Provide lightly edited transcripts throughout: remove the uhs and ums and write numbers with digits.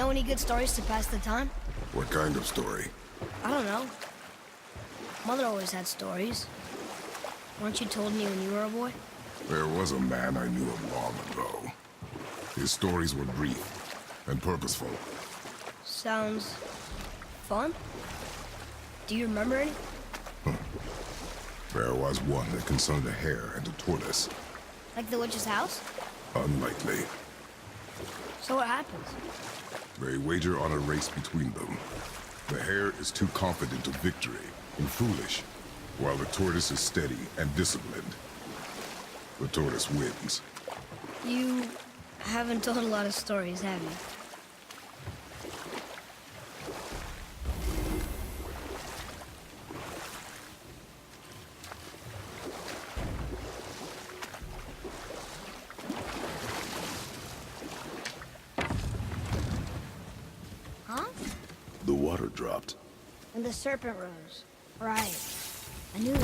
Know any good stories to pass the time? What kind of story? I don't know. Mother always had stories. Weren't you told me when you were a boy? There was a man I knew of long ago. His stories were brief and purposeful. Sounds fun. Do you remember any? There was one that concerned a hare and a tortoise. Like the witch's house? Unlikely. So what happens? They wager on a race between them. The hare is too confident of victory and foolish, while the tortoise is steady and disciplined. The tortoise wins. You haven't told a lot of stories, have you? Huh? The water dropped. And the serpent rose. Right. I knew it.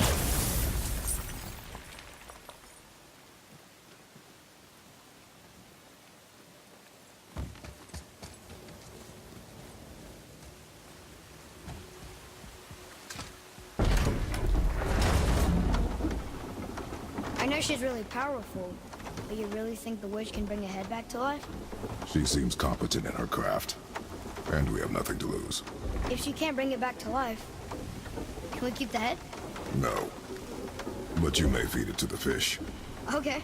I know she's really powerful, but you really think the witch can bring a head back to life? She seems competent in her craft, and we have nothing to lose. If she can't bring it back to life, can we keep the head? No. But you may feed it to the fish. Okay.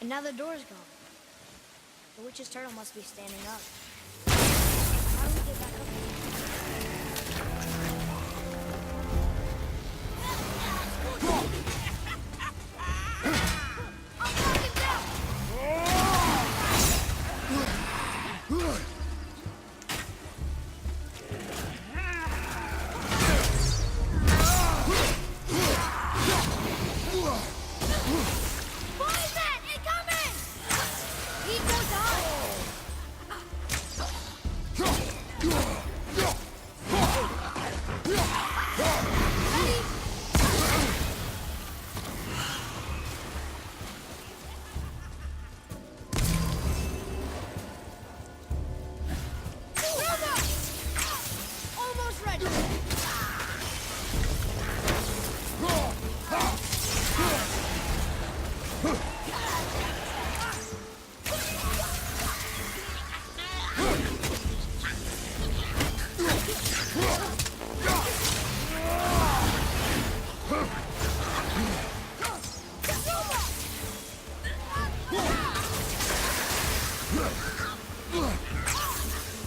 And now the door's gone. The witch's turtle must be standing up. How do we get back up there? I'm knocking down! Poison! Incoming! He goes on! Almost ready!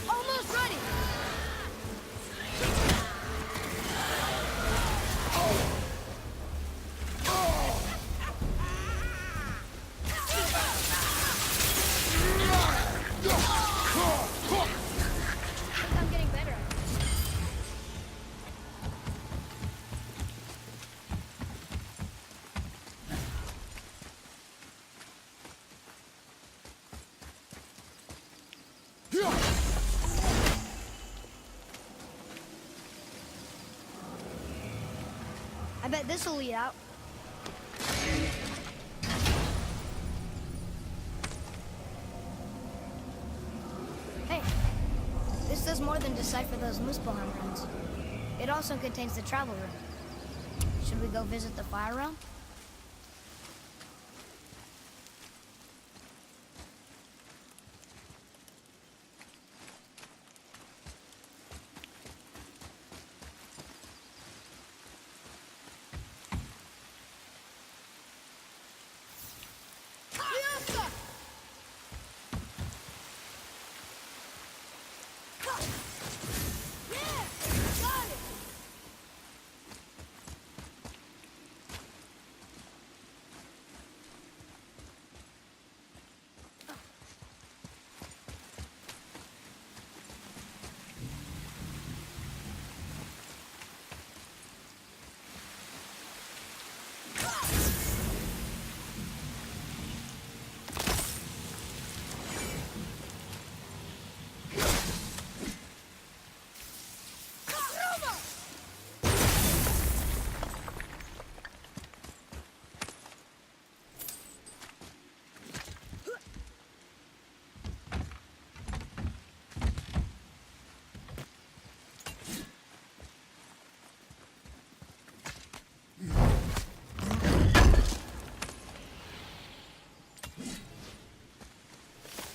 Almost ready! I think I'm getting better at this. I bet this'll lead out. Hey, this does more than decipher those Muspelheim runes. It also contains the travel room. Should we go visit the fire realm?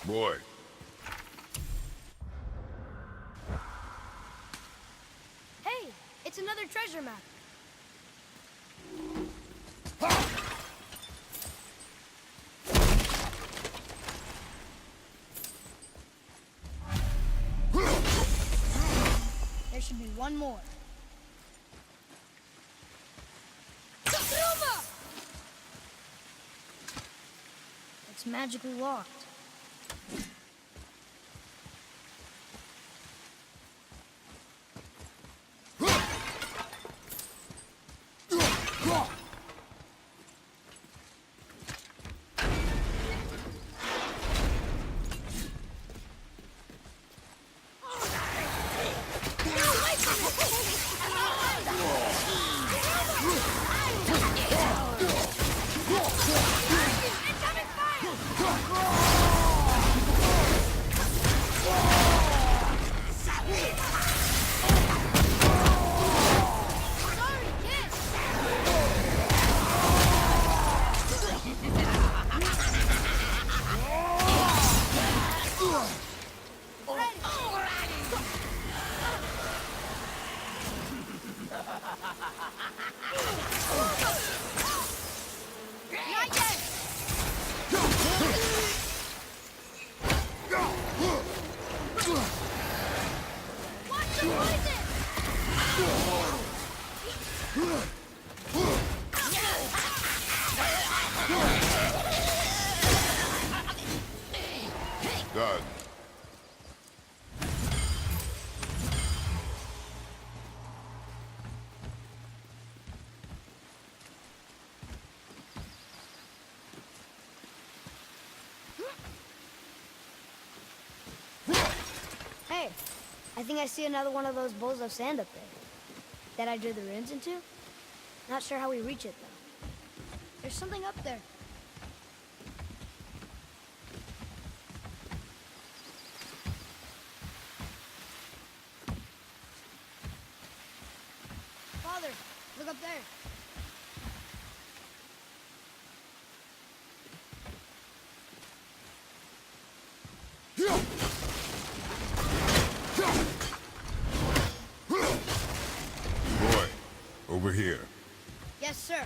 Boy. Hey, it's another treasure map. There should be one more. It's magically locked. Done. Hey, I think I see another one of those bowls of sand up there. That I drew the runes into? Not sure how we reach it, though. There's something up there. Father, look up there. Boy, over here. Yes, sir.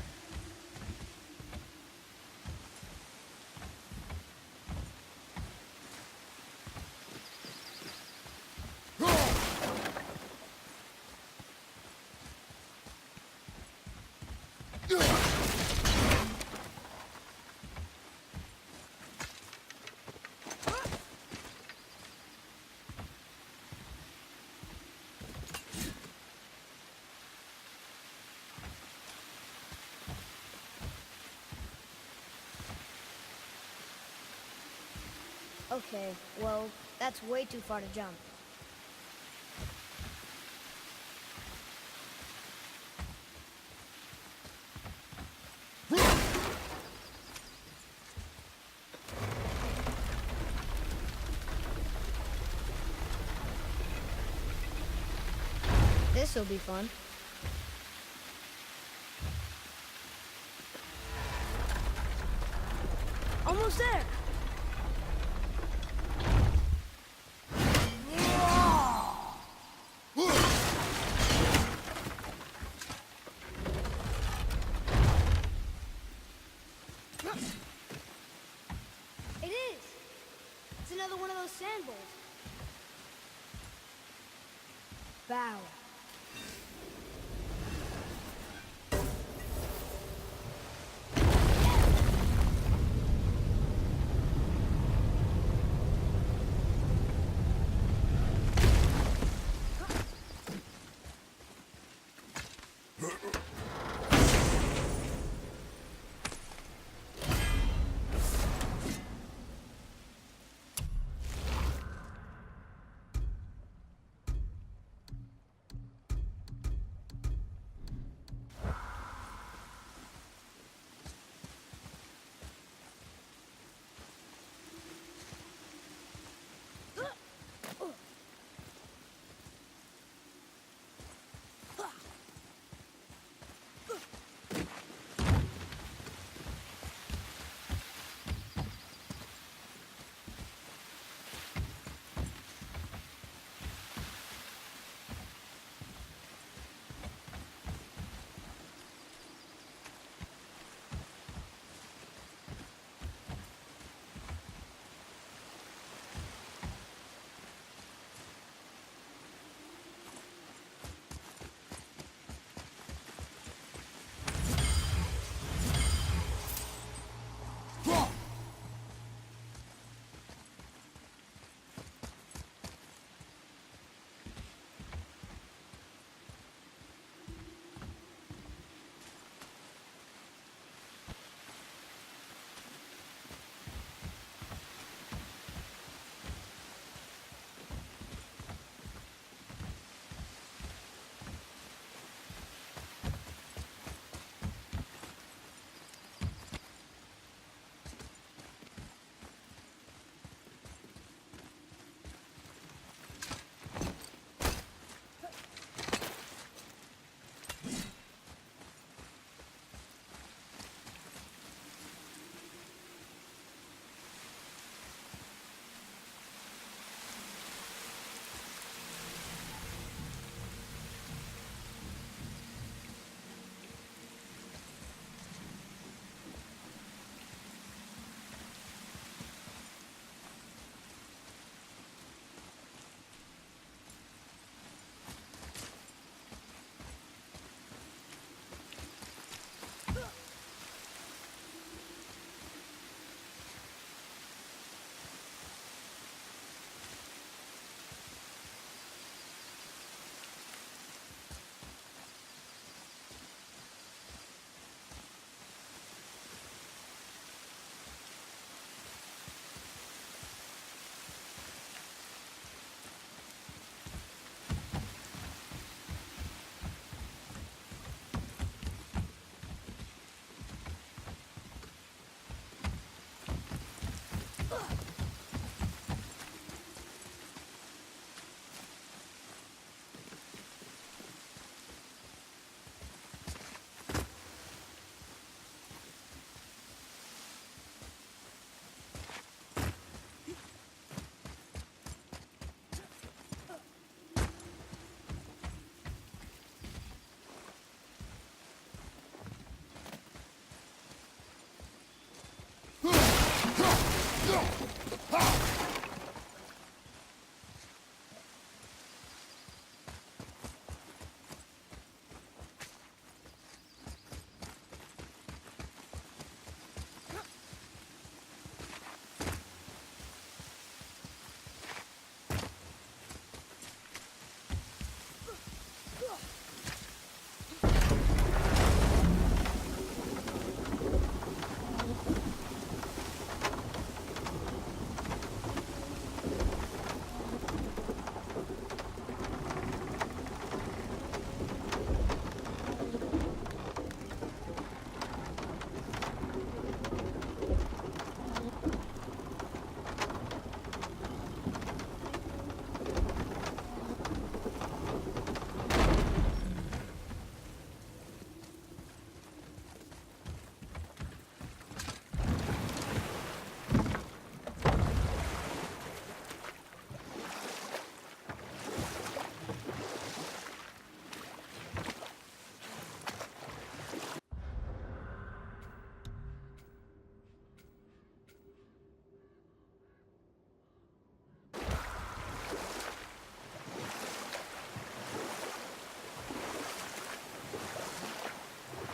Okay, well, that's way too far to jump. This'll be fun. Almost there. It is! It's another one of those sand bowls. Bow.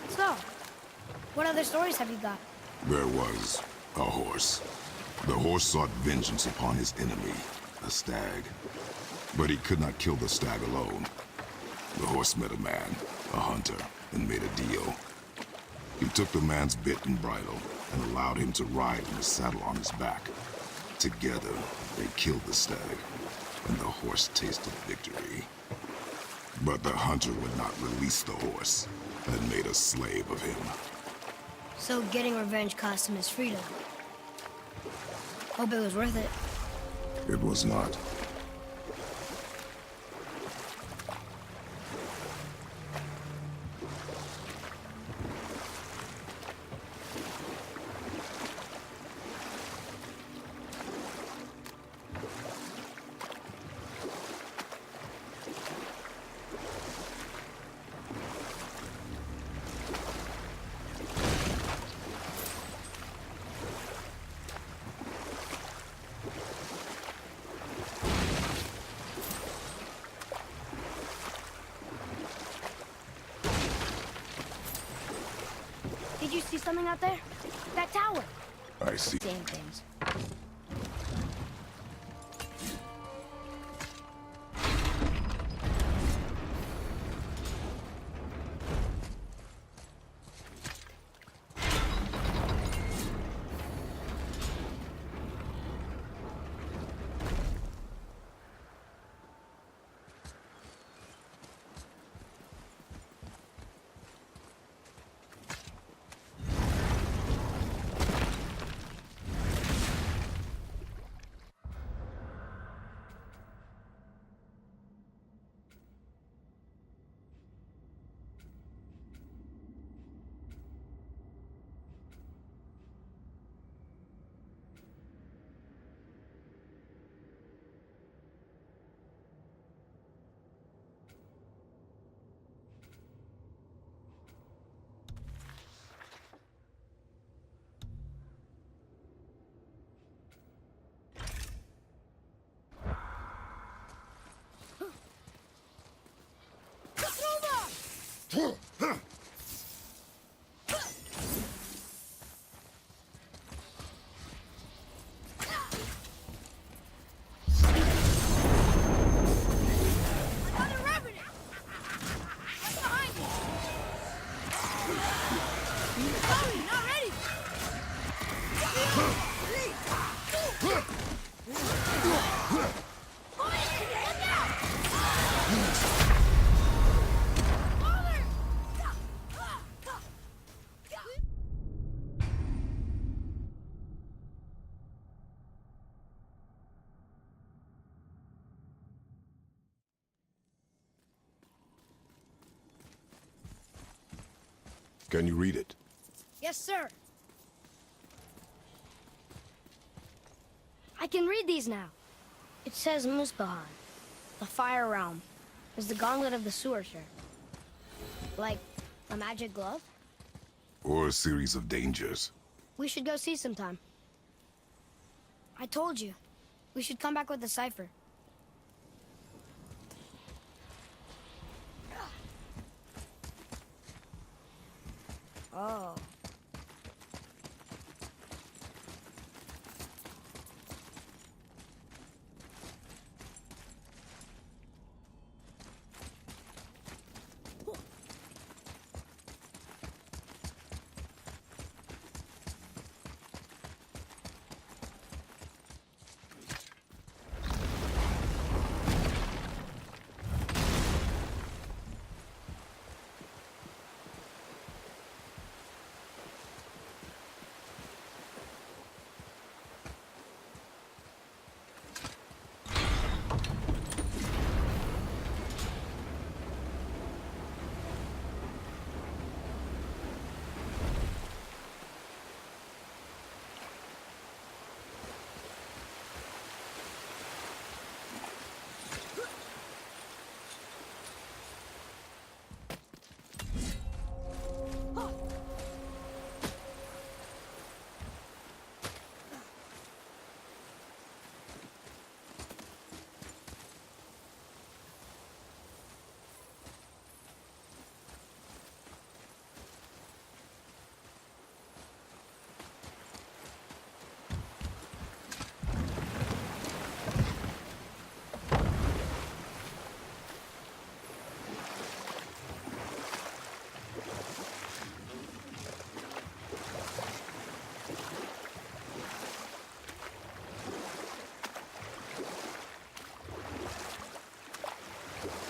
So, what other stories have you got? There was a horse. The horse sought vengeance upon his enemy, a stag. But he could not kill the stag alone. The horse met a man, a hunter, and made a deal. He took the man's bit and bridle and allowed him to ride in a saddle on his back. Together, they killed the stag, and the horse tasted victory. But the hunter would not release the horse and made a slave of him. So getting revenge cost him his freedom. Hope it was worth it. It was not. Did you see something out there? That tower. I see. Same things. Can you read it? Yes, sir. I can read these now. It says Muspelheim, the Fire Realm, is the gauntlet of the Sewersher. Like a magic glove? Or a series of dangers? We should go see sometime. I told you. We should come back with the cipher. Oh.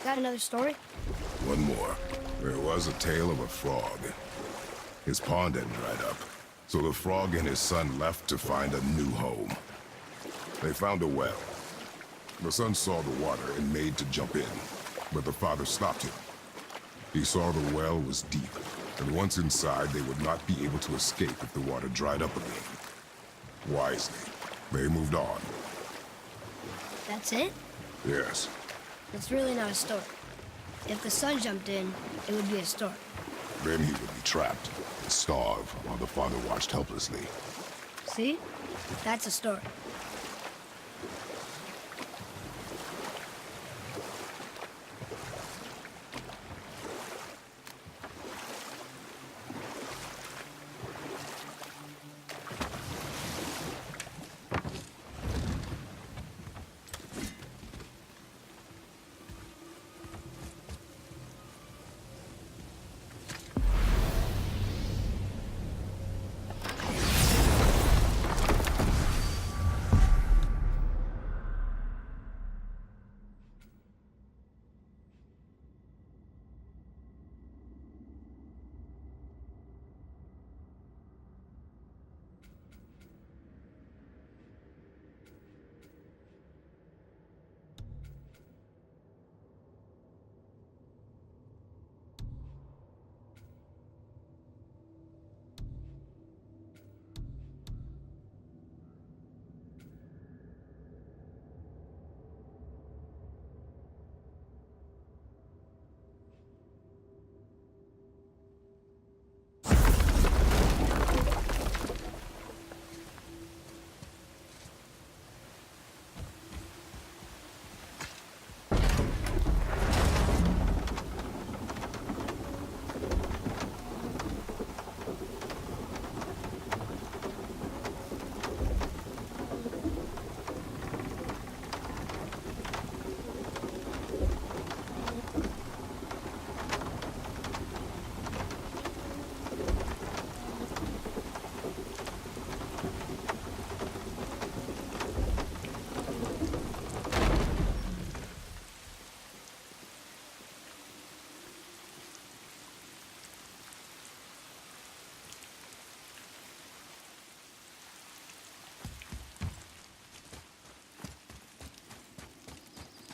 Got another story? One more. There was a tale of a frog. His pond had dried up, so the frog and his son left to find a new home. They found a well. The son saw the water and made to jump in, but the father stopped him. He saw the well was deep, and once inside, they would not be able to escape if the water dried up again. Wisely, they moved on. That's it? Yes. It's really not a story. If the son jumped in, it would be a story. Then he would be trapped and starve while the father watched helplessly. See? That's a story.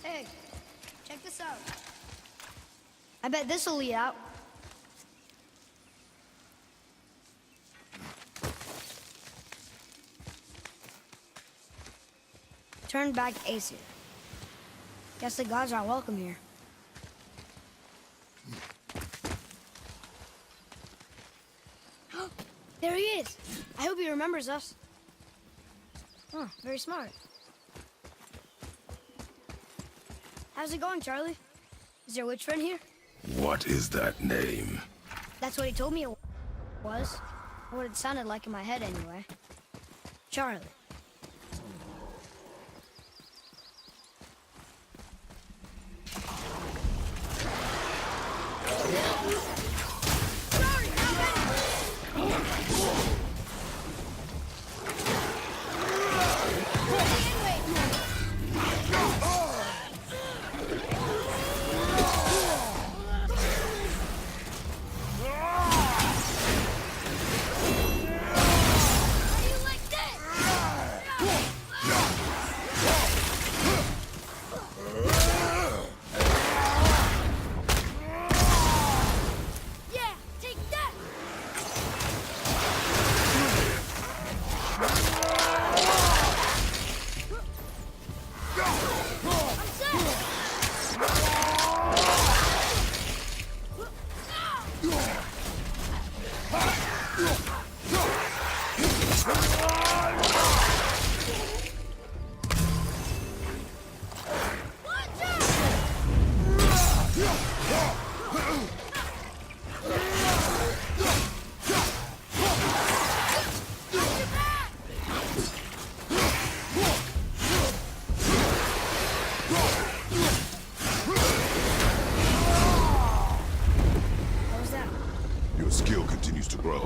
Hey, check this out. I bet this'll lead out. Turn back Aesir. Guess the gods are welcome here. There he is. I hope he remembers us. Oh, very smart. How's it going, Charlie? Is your witch friend here? What is that name? That's what he told me it was. Or what it sounded like in my head, anyway. Charlie. Your skill continues to grow.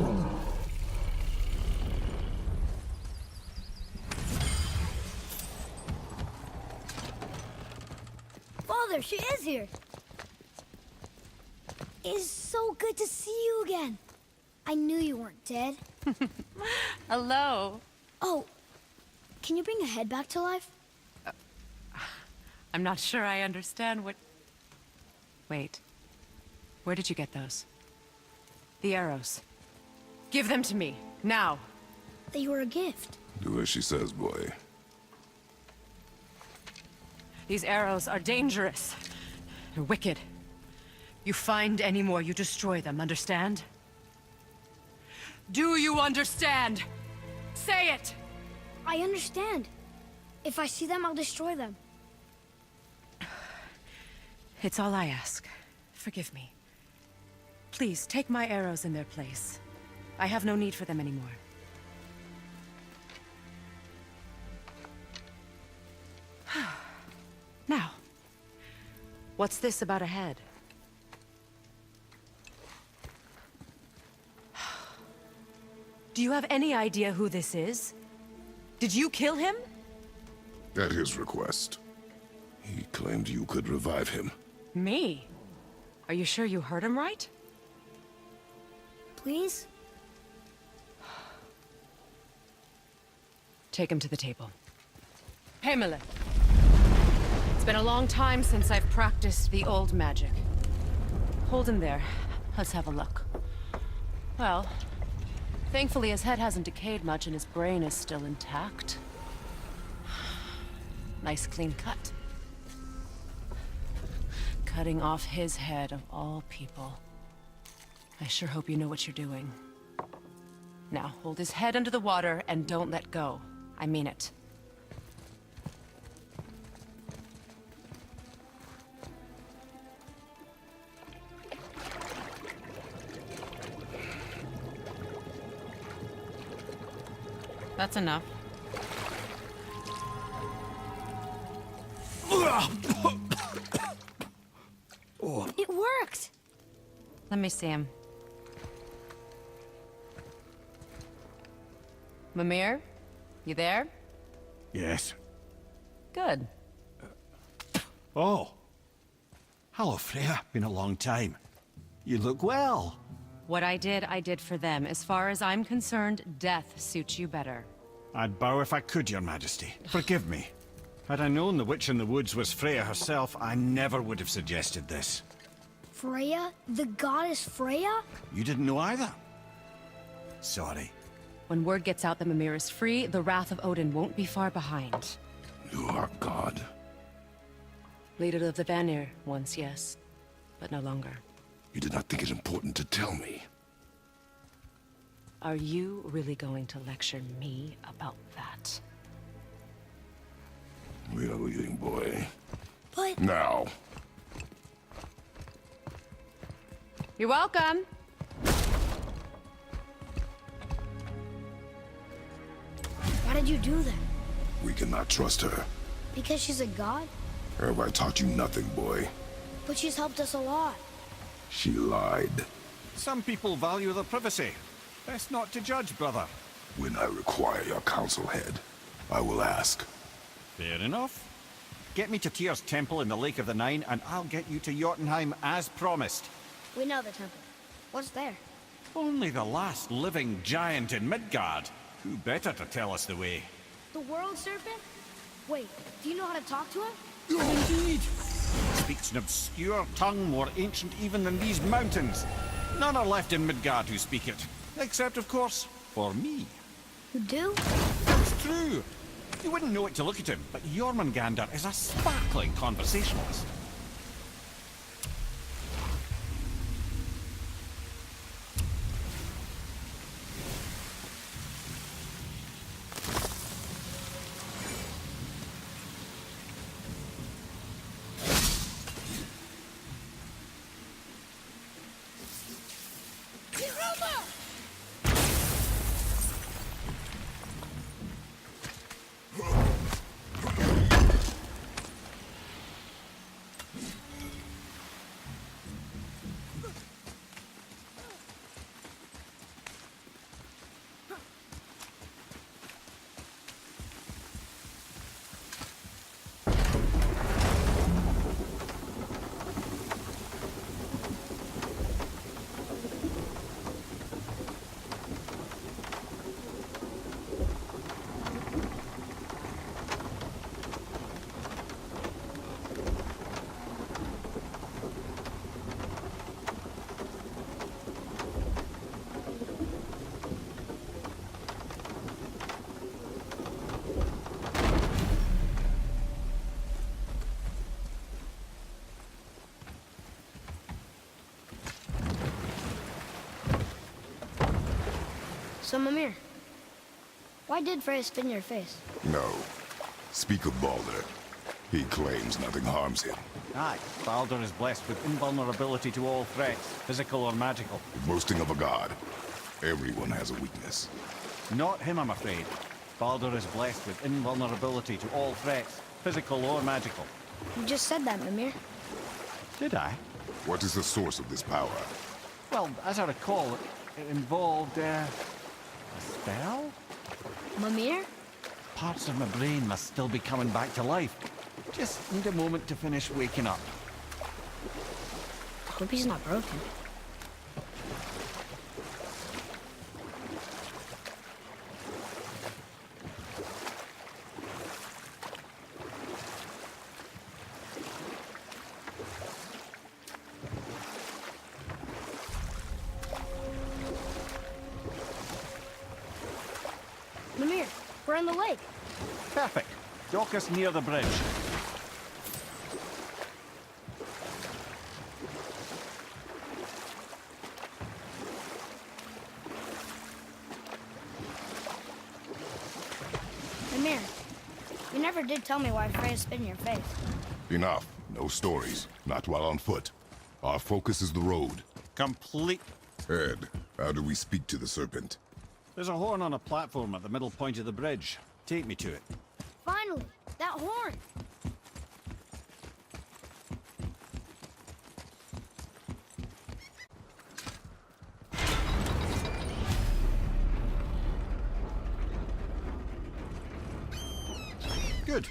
Father, she is here. It's so good to see you again. I knew you weren't dead. Hello. Oh, can you bring a head back to life? I'm not sure I understand what... Wait. Where did you get those? The arrows. Give them to me, now. They were a gift. Do as she says, boy. These arrows are dangerous. They're wicked. You find any more, you destroy them, understand? Do you understand? Say it! I understand. If I see them, I'll destroy them. It's all I ask. Forgive me. Please, take my arrows in their place. I have no need for them anymore. Now, what's this about a head? Do you have any idea who this is? Did you kill him? At his request. He claimed you could revive him. Me? Are you sure you heard him right? Please? Take him to the table. Pamela. It's been a long time since I've practiced the old magic. Hold him there. Let's have a look. Well, thankfully his head hasn't decayed much and his brain is still intact. Nice clean cut. Cutting off his head of all people. I sure hope you know what you're doing. Now, hold his head under the water and don't let go. I mean it. That's enough. It worked! Let me see him. Mimir? You there? Yes. Good. Oh. Hello, Freya. Been a long time. You look well. What I did for them. As far as I'm concerned, death suits you better. I'd bow if I could, Your Majesty. Forgive me. Had I known the Witch in the Woods was Freya herself, I never would have suggested this. Freya? The goddess Freya? You didn't know either? Sorry. When word gets out that Mimir is free, the wrath of Odin won't be far behind. You are God. Leader of the Vanir, once, yes. But no longer. You did not think it important to tell me. Are you really going to lecture me about that? We are leaving, boy. But Now. You're welcome. why did you do that? We cannot trust her. Because she's a god? Have I taught you nothing, boy? But she's helped us a lot. She lied. Some people value their privacy. Best not to judge, brother. When I require your council head, I will ask. Fair enough. Get me to Tyr's temple in the Lake of the Nine, and I'll get you to Jotunheim as promised. We know the temple. What's there? Only the last living giant in Midgard. Who better to tell us the way? The world serpent? Wait, do you know how to talk to him? Indeed. Speaks an obscure tongue more ancient even than these mountains. None are left in Midgard who speak it. Except, of course, for me. You do? It's true. You wouldn't know it to look at him, but Jormungandr is a sparkling conversationalist. So, Mimir, why did Freya spin your face? No. Speak of Baldur. He claims nothing harms him. Aye, Baldur is blessed with invulnerability to all threats, physical or magical. Boasting of a god. Everyone has a weakness. Not him, I'm afraid. Baldur is blessed with invulnerability to all threats, physical or magical. You just said that, Mimir. Did I? What is the source of this power? Well, as I recall, it involved, a spell? Mimir? Parts of my brain must still be coming back to life. Just need a moment to finish waking up. I hope he's not broken. Mimir, we're in the lake. Perfect. Dock us near the bridge. Mimir, you never did tell me why Freya spit in your face. Enough. No stories. Not while on foot. Our focus is the road. Complete. Ed, how do we speak to the serpent? There's a horn on a platform at the middle point of the bridge. Take me to it. Finally, that horn. Good.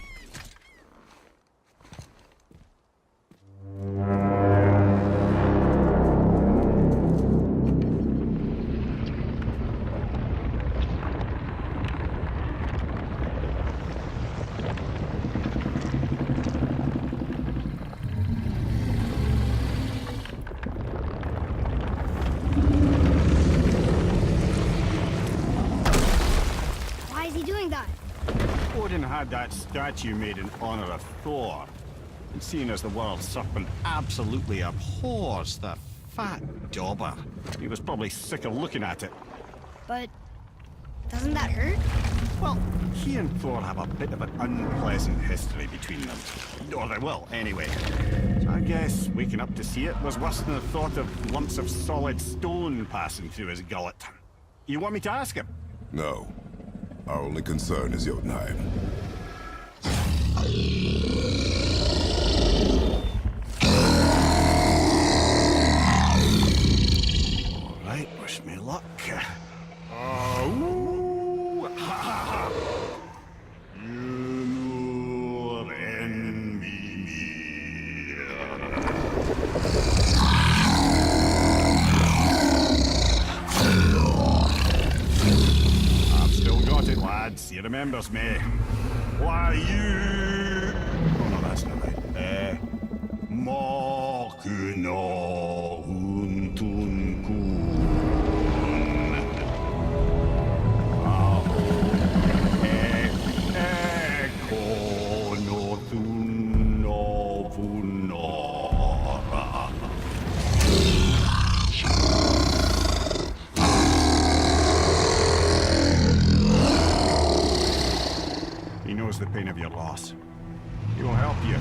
Why is he doing that? Odin had that statue made in honor of Thor. And seeing as the world serpent absolutely abhors the fat dauber, he was probably sick of looking at it. But doesn't that hurt? Well, he and Thor have a bit of an unpleasant history between them. Or they will, anyway. So I guess waking up to see it was worse than the thought of lumps of solid stone passing through his gullet. You want me to ask him? No. Our only concern is Jotunheim. Alright, wish me luck. Ooh, ha, ha, ha. Nur en Mimir. I've still got it, lads. He remembers me. Why, you... Oh, no, that's not right. Mokuno Huntun Kun. Eko no Thun no Vunora. He knows the pain of your loss. He will help you.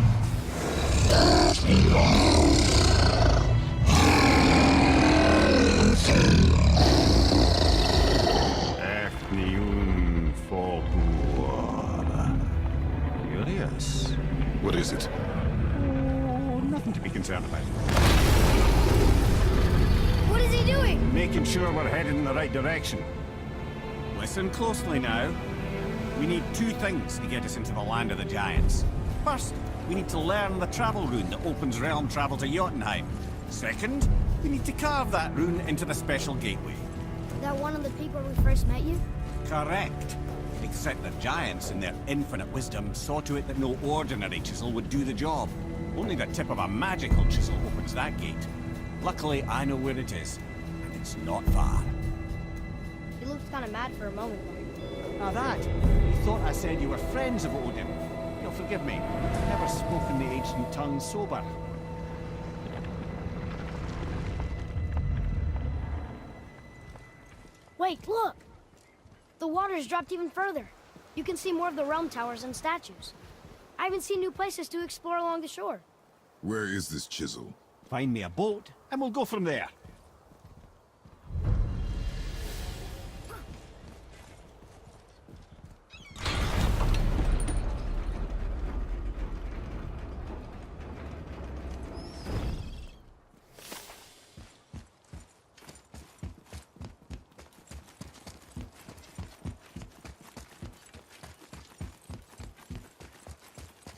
Efniun Folkur. Curious. What is it? Oh, nothing to be concerned about. What is he doing? Making sure we're headed in the right direction. Listen closely now. We need two things to get us into the land of the giants. First, we need to learn the travel rune that opens realm travel to Jotunheim. Second, we need to carve that rune into the special gateway. That one of the people we first met you? Correct. Except the giants, in their infinite wisdom, saw to it that no ordinary chisel would do the job. Only the tip of a magical chisel opens that gate. Luckily, I know where it is, and it's not far. You looked kind of mad for a moment there. Now that, you thought I said you were friends of Odin. You'll forgive me. I've never spoken the ancient tongue sober. Wait, look! The water's dropped even further. You can see more of the realm towers and statues. I even see new places to explore along the shore. Where is this chisel? Find me a boat, and we'll go from there.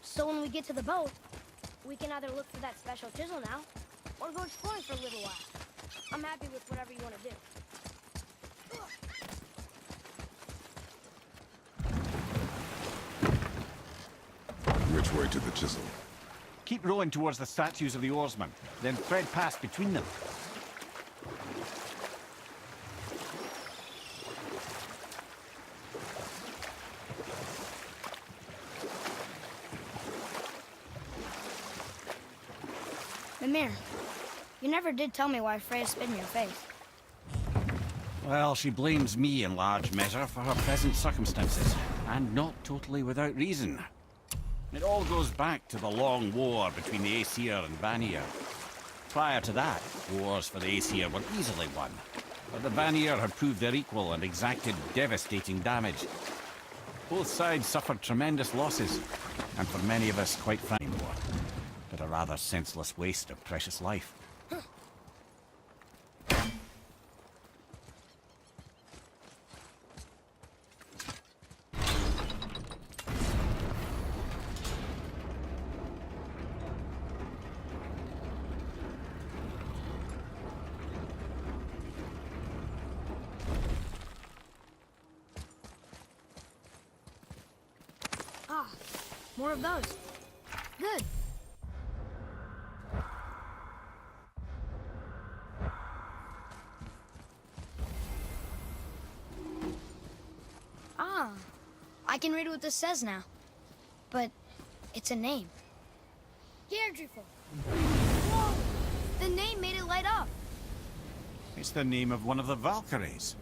So when we get to the boat, we can either look for that special chisel now, or go exploring for a little while. I'm happy with whatever you want to do. Which way to the chisel? Keep rowing towards the statues of the oarsmen, then thread past between them. Mimir, you never did tell me why Freya spit in your face. Well, she blames me in large measure for her present circumstances, and not totally without reason. It all goes back to the long war between the Aesir and Vanir. Prior to that, wars for the Aesir were easily won, but the Vanir had proved their equal and exacted devastating damage. Both sides suffered tremendous losses, and for many of us, quite frankly, war, but a rather senseless waste of precious life. Ah, more of those. Good. Ah, I can read what this says now. But it's a name. Gerdrifel. Whoa! The name made it light up. It's the name of one of the Valkyries.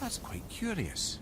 That's quite curious.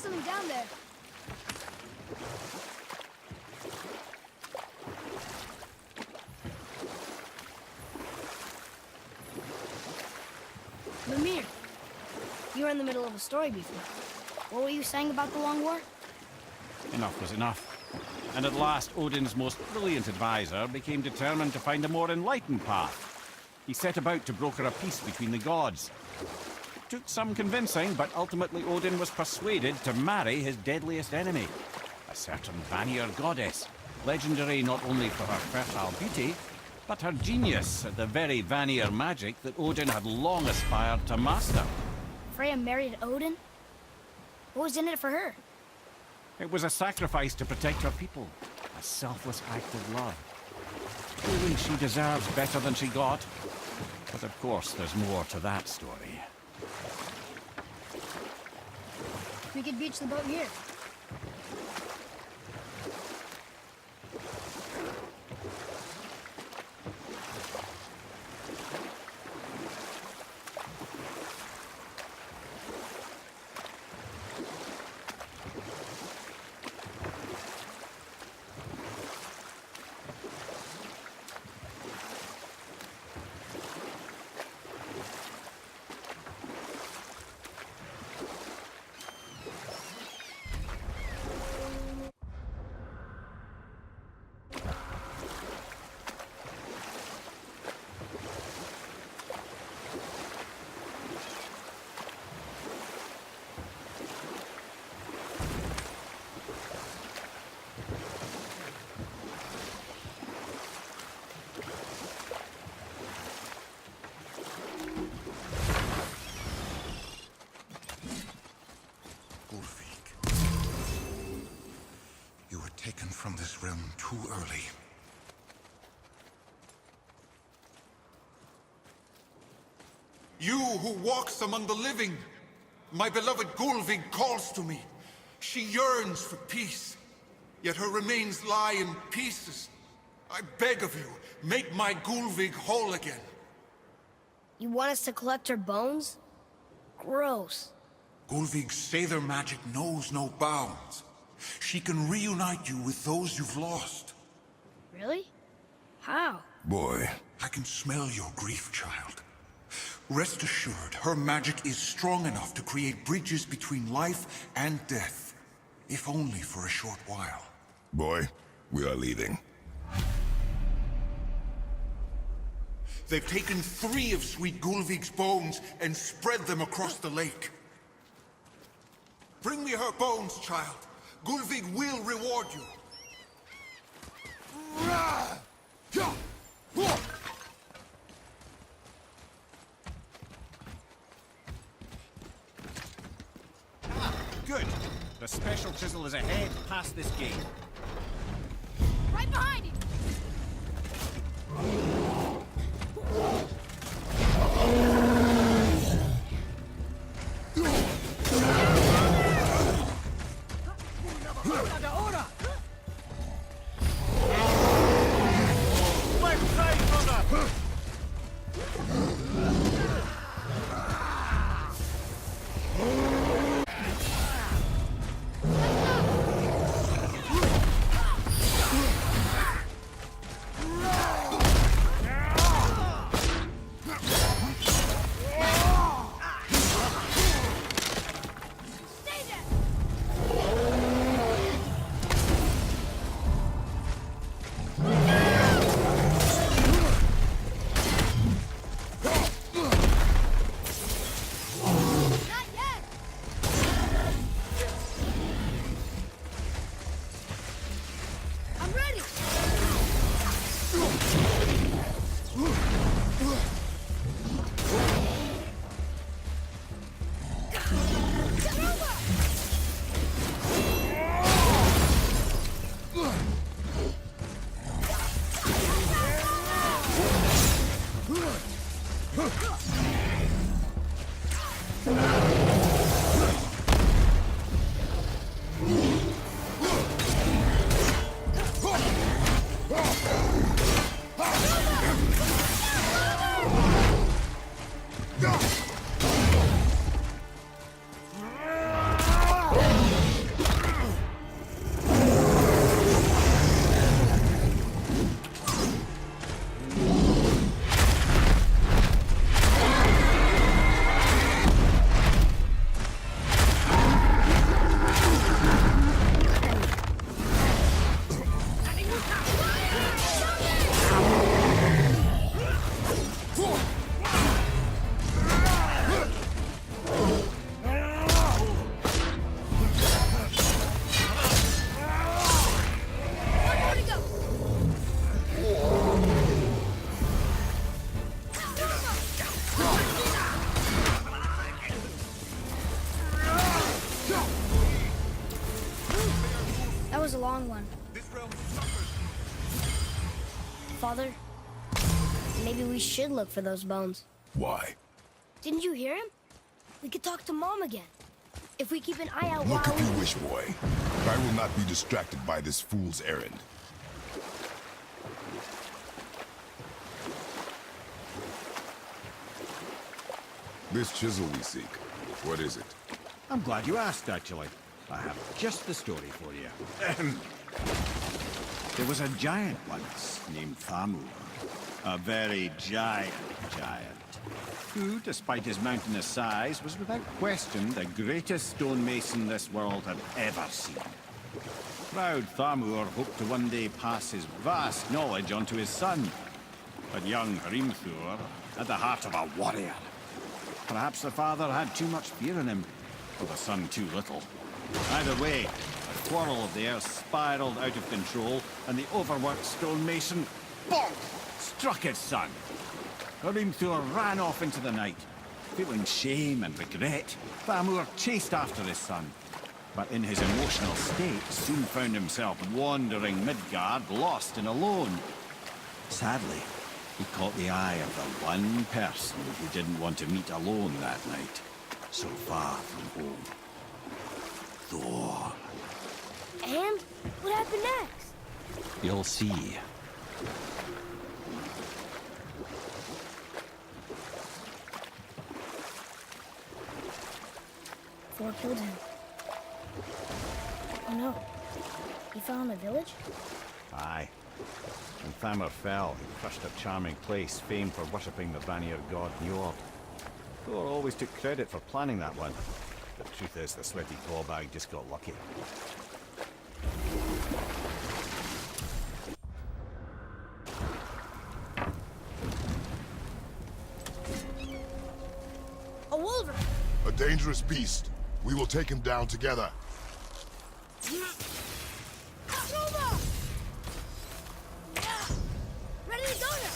something down there. Mimir, you were in the middle of a story before. What were you saying about the Long War? Enough was enough. And at last, Odin's most brilliant advisor became determined to find a more enlightened path. He set about to broker a peace between the gods. It took some convincing, but ultimately Odin was persuaded to marry his deadliest enemy, a certain Vanir goddess, legendary not only for her fertile beauty, but her genius at the very Vanir magic that Odin had long aspired to master. Freya married Odin? What was in it for her? It was a sacrifice to protect her people, a selfless act of love. Truly, she deserves better than she got. But of course, there's more to that story. We could beach the boat here. You were taken from this realm too early. You who walks among the living! My beloved Gulvig calls to me. She yearns for peace, yet her remains lie in pieces. I beg of you, make my Gulvig whole again. You want us to collect her bones? Gross. Gulvig's Seidr magic knows no bounds. She can reunite you with those you've lost. Really? How? Boy, I can smell your grief, child. Rest assured, her magic is strong enough to create bridges between life and death, if only for a short while. boy, we are leaving. They've taken 3 of Sweet Gulvig's bones and spread them across the lake. Bring me her bones, child. Gulvig will reward you. Good. The special chisel is ahead past this gate. Right behind you! Father? Maybe we should look for those bones. Why? Didn't you hear him? We could talk to Mom again. If we keep an eye out Look while if you wish, boy. I will not be distracted by this fool's errand. This chisel we seek, what is it? I'm glad you asked, actually. I have just the story for you. There was a giant once named Thamur. A very giant, who, despite his mountainous size, was without question the greatest stonemason this world had ever seen. Proud Thamur hoped to one day pass his vast knowledge on to his son. But young Hrimthur had the heart of a warrior. Perhaps the father had too much fear in him, or the son too little. Either way, a quarrel there spiraled out of control, and the overworked stonemason, bonk, struck his son. Hrimthur ran off into the night. Feeling shame and regret, Thamur chased after his son. But in his emotional state, soon found himself wandering Midgard, lost and alone. Sadly, he caught the eye of the one person who didn't want to meet alone that night, so far from home. Thor. And what happened next? You'll see. Thor killed him. Oh no. He fell in the village? Aye. When Thamur fell, he crushed a charming place famed for worshipping the Vanir god Njord. Thor always took credit for planning that one. The truth is, the sweaty clawbag just got lucky. A wolverine! A dangerous beast. We will take him down together. Nova! Ready to go now!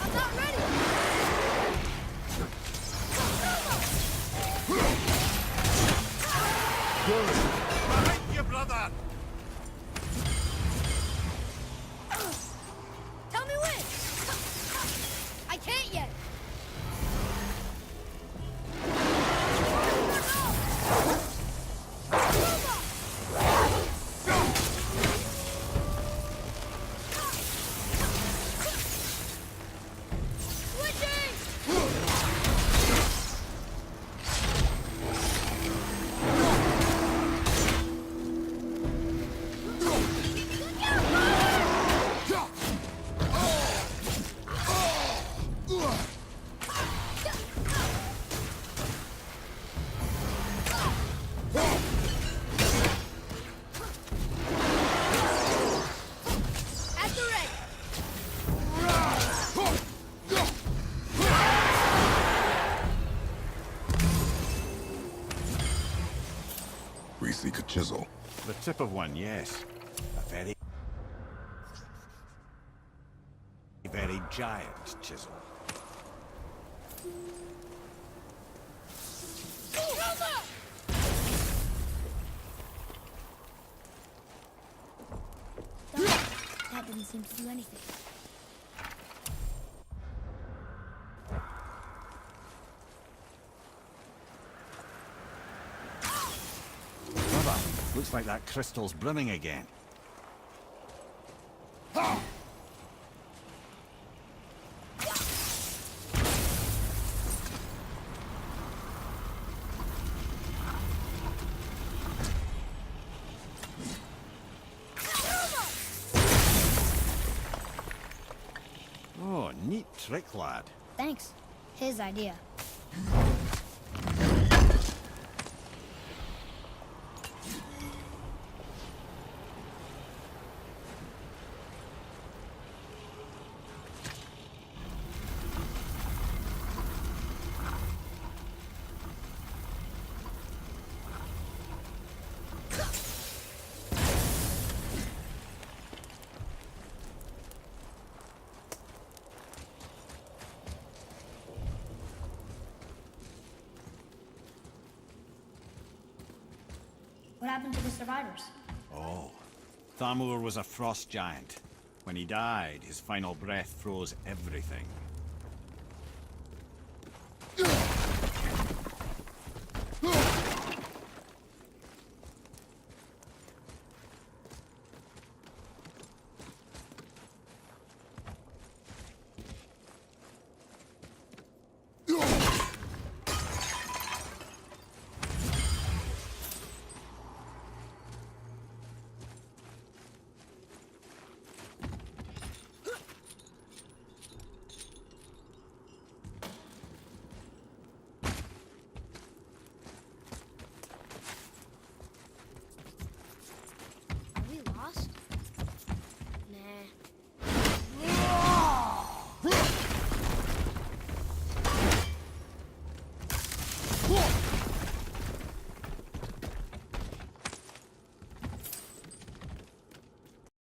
I'm not ready! Behind you, brother! Tell me when! I can't yet! At the ready! We seek a chisel. The tip of one, yes. A very giant chisel. That didn't seem to do anything. Brother, looks like that crystal's brimming again. Oh, neat trick, lad. Thanks. His idea. What happened to the survivors? Oh. Thamur was a frost giant. When he died, his final breath froze everything.